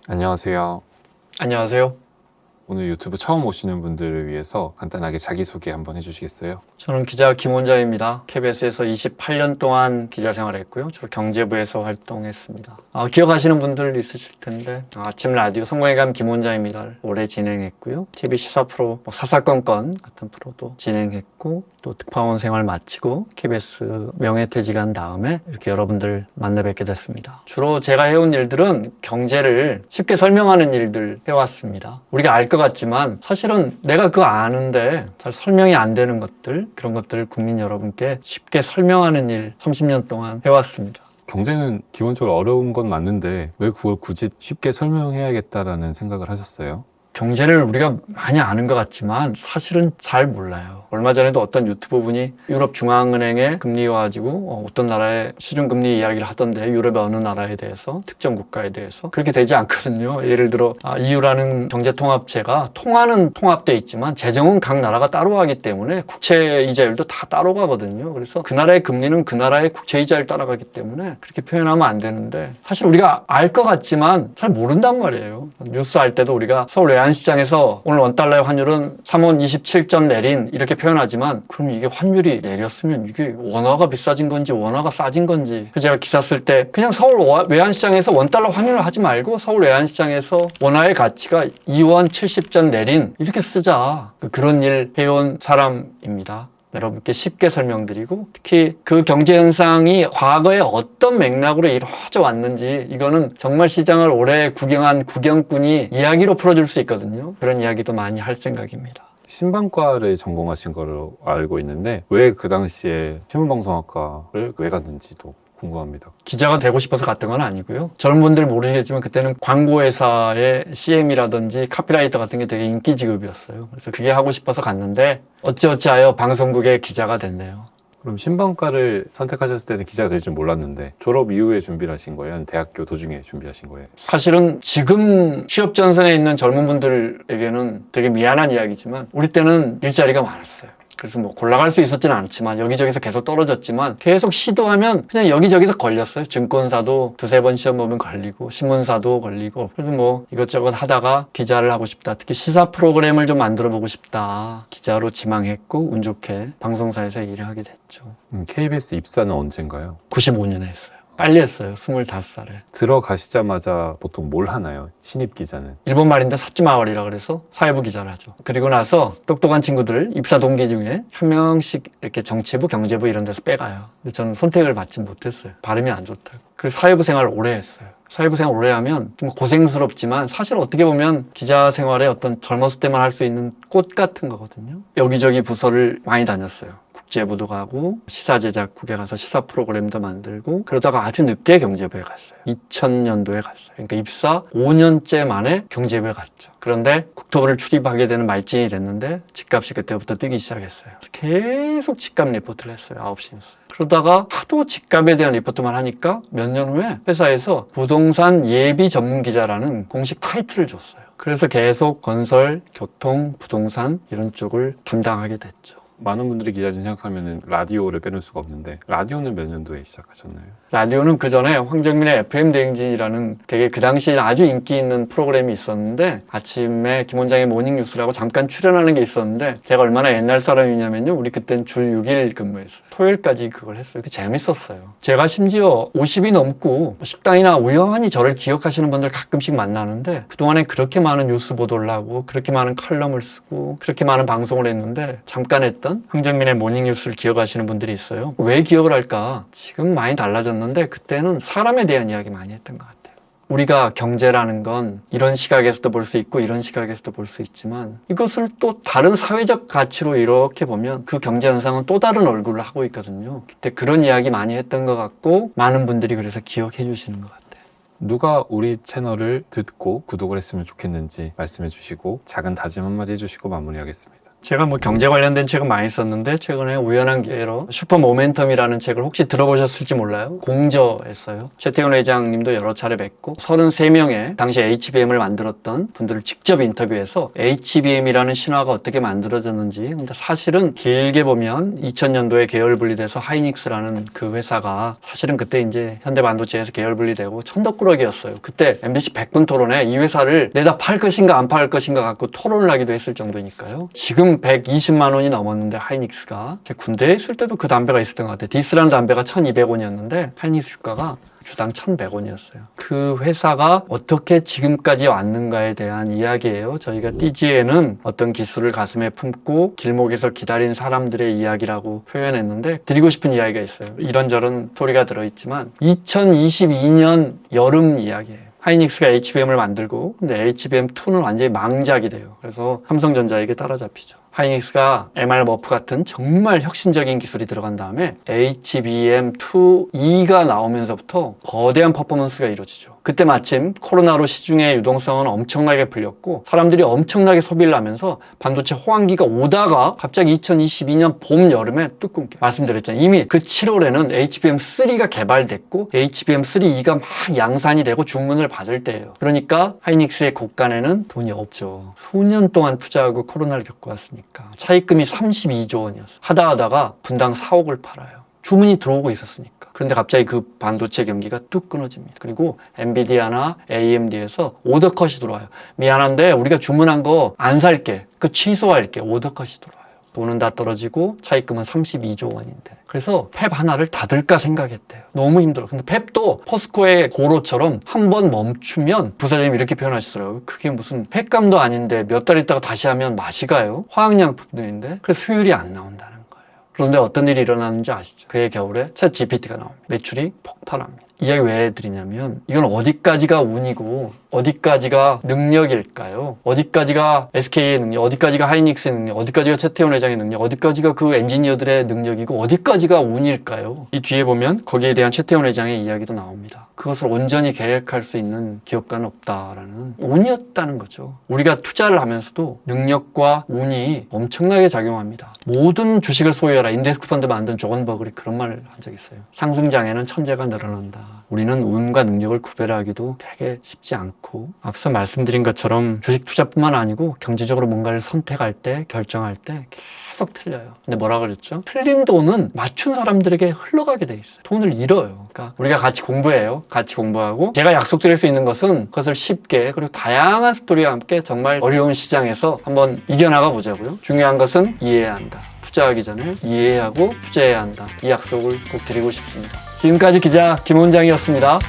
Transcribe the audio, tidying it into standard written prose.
안녕하세요. 안녕하세요. 오늘 유튜브 처음 오시는 분들을 위해서 간단하게 자기소개 한번 해주시겠어요? 저는 기자 김원자입니다. KBS에서 28년 동안 기자 생활했고요. 주로 경제부에서 활동했습니다. 기억하시는 분들 있으실 텐데 아침 라디오 성공의 감 김원자입니다를 오래 진행했고요. TV 시사 프로 사사건건 같은 프로도 진행했고 또 특파원 생활 마치고 KBS 명예퇴직한 다음에 이렇게 여러분들 만나 뵙게 됐습니다. 주로 제가 해온 일들은 경제를 쉽게 설명하는 일들 해왔습니다. 우리가 알 것 같지만 사실은 내가 그거 아는데 잘 설명이 안 되는 것들, 그런 것들을 국민 여러분께 쉽게 설명하는 일 30년 동안 해왔습니다. 경제는 기본적으로 어려운 건 맞는데 왜 그걸 굳이 쉽게 설명해야겠다라는 생각을 하셨어요? 경제를 우리가 많이 아는 것 같지만 사실은 잘 몰라요. 얼마 전에도 어떤 유튜버 분이 유럽 중앙은행의 금리 가지고 어떤 나라의 시중금리 이야기를 하던데 유럽의 어느 나라에 대해서 특정 국가에 대해서 그렇게 되지 않거든요. 예를 들어 EU라는 경제통합체가 통화는 통합돼 있지만 재정은 각 나라가 따로 하기 때문에 국채 이자율도 다 따로 가거든요. 그래서 그 나라의 금리는 그 나라의 국채 이자율 따라가기 때문에 그렇게 표현하면 안 되는데 사실 우리가 알 것 같지만 잘 모른단 말이에요. 뉴스 할 때도 우리가 서울 외환시장에서 오늘 원달러의 환율은 3원 27점 내린 이렇게 표현하지만 그럼 이게 환율이 내렸으면 이게 원화가 비싸진 건지 원화가 싸진 건지 제가 기사 쓸 때 그냥 서울 외환시장에서 원달러 환율을 하지 말고 서울 외환시장에서 원화의 가치가 2원 70전 내린 이렇게 쓰자. 그런 일 해온 사람입니다. 여러분께 쉽게 설명드리고 특히 그 경제 현상이 과거에 어떤 맥락으로 이루어져 왔는지 이거는 정말 시장을 오래 구경한 구경꾼이 이야기로 풀어줄 수 있거든요. 그런 이야기도 많이 할 생각입니다. 신방과를 전공하신 걸로 알고 있는데 왜 그 당시에 신문방송학과를 왜 갔는지도 궁금합니다. 기자가 되고 싶어서 갔던 건 아니고요. 젊은 분들 모르시겠지만 그때는 광고회사의 CM이라든지 카피라이터 같은 게 되게 인기 직업이었어요. 그래서 그게 하고 싶어서 갔는데 어찌어찌하여 방송국의 기자가 됐네요. 그럼 신방과를 선택하셨을 때는 기자가 될 줄 몰랐는데 졸업 이후에 준비를 하신 거예요? 아니면 대학교 도중에 준비하신 거예요? 사실은 지금 취업 전선에 있는 젊은 분들에게는 되게 미안한 이야기지만 우리 때는 일자리가 많았어요. 그래서 뭐 골라갈 수 있었지는 않지만 여기저기서 계속 떨어졌지만 계속 시도하면 그냥 여기저기서 걸렸어요. 증권사도 두세 번 시험 보면 걸리고 신문사도 걸리고 그래서 뭐 이것저것 하다가 기자를 하고 싶다. 특히 시사 프로그램을 좀 만들어 보고 싶다. 기자로 지망했고 운 좋게 방송사에서 일을 하게 됐죠. KBS 입사는 언젠가요? 95년에 했어요. 빨리 했어요. 25살에. 들어가시자마자 보통 뭘 하나요? 신입 기자는? 일본 말인데 사츠마월이라 그래서 사회부 기자를 하죠. 그리고 나서 똑똑한 친구들 입사 동기 중에 한 명씩 이렇게 정치부, 경제부 이런 데서 빼가요. 근데 저는 선택을 받지 못했어요. 발음이 안 좋다고. 그래서 사회부 생활을 오래 했어요. 사회부 생활 오래 하면 좀 고생스럽지만 사실 어떻게 보면 기자 생활의 어떤 젊었을 때만 할 수 있는 꽃 같은 거거든요. 여기저기 부서를 많이 다녔어요. 국제부도 가고 시사제작국에 가서 시사 프로그램도 만들고 그러다가 아주 늦게 경제부에 갔어요. 2000년도에 갔어요. 그러니까 입사 5년째 만에 경제부에 갔죠. 그런데 국토부를 출입하게 되는 말진이 됐는데 집값이 그때부터 뛰기 시작했어요. 계속 집값 리포트를 했어요. 9시 뉴스. 그러다가 하도 집값에 대한 리포트만 하니까 몇 년 후에 회사에서 부동산 예비 전문 기자라는 공식 타이틀을 줬어요. 그래서 계속 건설, 교통, 부동산 이런 쪽을 담당하게 됐죠. 많은 분들이 기자진 생각하면 라디오를 빼놓을 수가 없는데 라디오는 몇 년도에 시작하셨나요? 라디오는 그 전에 황정민의 FM 대행진이라는 되게 그 당시에 아주 인기 있는 프로그램이 있었는데 아침에 김원장의 모닝뉴스라고 잠깐 출연하는 게 있었는데 제가 얼마나 옛날 사람이냐면요. 우리 그땐 주 6일 근무했어요. 토요일까지 그걸 했어요. 재밌었어요. 제가 심지어 50이 넘고 식당이나 우연히 저를 기억하시는 분들 가끔씩 만나는데 그동안에 그렇게 많은 뉴스 보도를 하고 그렇게 많은 칼럼을 쓰고 그렇게 많은 방송을 했는데 잠깐 했던 황정민의 모닝뉴스를 기억하시는 분들이 있어요. 왜 기억을 할까? 지금 많이 달라졌는데 그때는 사람에 대한 이야기 많이 했던 것 같아요. 우리가 경제라는 건 이런 시각에서도 볼 수 있고 이런 시각에서도 볼 수 있지만 이것을 또 다른 사회적 가치로 이렇게 보면 그 경제 현상은 또 다른 얼굴을 하고 있거든요. 그때 그런 이야기 많이 했던 것 같고 많은 분들이 그래서 기억해 주시는 것 같아요. 누가 우리 채널을 듣고 구독을 했으면 좋겠는지 말씀해 주시고 작은 다짐 한마디 해주시고 마무리하겠습니다. 제가 뭐 경제 관련된 책은 많이 썼는데 최근에 우연한 기회로 슈퍼 모멘텀이라는 책을 혹시 들어보셨을지 몰라요. 공저했어요. 최태원 회장님도 여러 차례 뵙고 33명의 당시 HBM을 만들었던 분들을 직접 인터뷰해서 HBM이라는 신화가 어떻게 만들어졌는지, 근데 사실은 길게 보면 2000년도에 계열 분리돼서 하이닉스라는 그 회사가 사실은 그때 이제 현대반도체에서 계열 분리되고 천덕꾸러기였어요. 그때 MBC 100분 토론에 이 회사를 내다 팔 것인가 안 팔 것인가 갖고 토론을 하기도 했을 정도니까요. 지금 120만 원이 넘었는데 하이닉스가, 제 군대에 있을 때도 그 담배가 있었던 것 같아요. 디스라는 담배가 1200원이었는데 하이닉스 주가가 주당 1100원이었어요. 그 회사가 어떻게 지금까지 왔는가에 대한 이야기예요. 저희가 띠지에는 어떤 기술을 가슴에 품고 길목에서 기다린 사람들의 이야기라고 표현했는데, 드리고 싶은 이야기가 있어요. 이런저런 스토리가 들어있지만 2022년 여름 이야기예요. 하이닉스가 HBM을 만들고, 근데 HBM2는 완전히 망작이 돼요. 그래서 삼성전자에게 따라잡히죠. 하이닉스가 MR 머프 같은 정말 혁신적인 기술이 들어간 다음에 HBM2E가 나오면서부터 거대한 퍼포먼스가 이루어지죠. 그때 마침 코로나로 시중의 유동성은 엄청나게 풀렸고 사람들이 엄청나게 소비를 하면서 반도체 호황기가 오다가 갑자기 2022년 봄, 여름에 뚝 끊겨. 말씀드렸잖아요. 이미 그 7월에는 HBM3가 개발됐고 HBM3E가 막 양산이 되고 주문을 받을 때예요. 그러니까 하이닉스의 곳간에는 돈이 없죠. 수년 동안 투자하고 코로나를 겪어왔으니까. 차입금이 32조 원이었어요. 하다가 분당 4억을 팔아요. 주문이 들어오고 있었으니까. 그런데 갑자기 그 반도체 경기가 뚝 끊어집니다. 그리고 엔비디아나 AMD에서 오더컷이 들어와요. 미안한데 우리가 주문한 거 안 살게. 그 취소할게. 오더컷이 들어와요. 돈은 다 떨어지고 차입금은 32조 원인데. 그래서 펩 하나를 닫을까 생각했대요. 너무 힘들어. 근데 펩도 포스코의 고로처럼 한 번 멈추면, 부사장님이 이렇게 표현하시더라고요. 그게 무슨 펩감도 아닌데 몇 달 있다가 다시 하면 맛이 가요. 화학약품들인데. 그래서 수율이 안 나온다는 거예요. 그런데 어떤 일이 일어나는지 아시죠? 그해 겨울에 챗 GPT가 나옵니다. 매출이 폭발합니다. 이야기 왜 드리냐면 이건 어디까지가 운이고 어디까지가 능력일까요? 어디까지가 SK의 능력, 어디까지가 하이닉스의 능력, 어디까지가 최태원 회장의 능력, 어디까지가 그 엔지니어들의 능력이고 어디까지가 운일까요? 이 뒤에 보면 거기에 대한 최태원 회장의 이야기도 나옵니다. 그것을 온전히 계획할 수 있는 기업가는 없다라는, 운이었다는 거죠. 우리가 투자를 하면서도 능력과 운이 엄청나게 작용합니다. 모든 주식을 소유해라. 인덱스 펀드 만든 조건 버글이 그런 말을 한 적이 있어요. 상승장에는 천재가 늘어난다. 우리는 운과 능력을 구별하기도 되게 쉽지 않고, 앞서 말씀드린 것처럼 주식 투자뿐만 아니고 경제적으로 뭔가를 선택할 때, 결정할 때 계속 틀려요. 근데 뭐라 그랬죠? 틀린 돈은 맞춘 사람들에게 흘러가게 돼 있어요. 돈을 잃어요. 그러니까 우리가 같이 공부해요. 같이 공부하고, 제가 약속드릴 수 있는 것은 그것을 쉽게, 그리고 다양한 스토리와 함께 정말 어려운 시장에서 한번 이겨나가 보자고요. 중요한 것은 이해해야 한다. 투자하기 전에 이해하고 투자해야 한다. 이 약속을 꼭 드리고 싶습니다. 지금까지 기자 김원장이었습니다.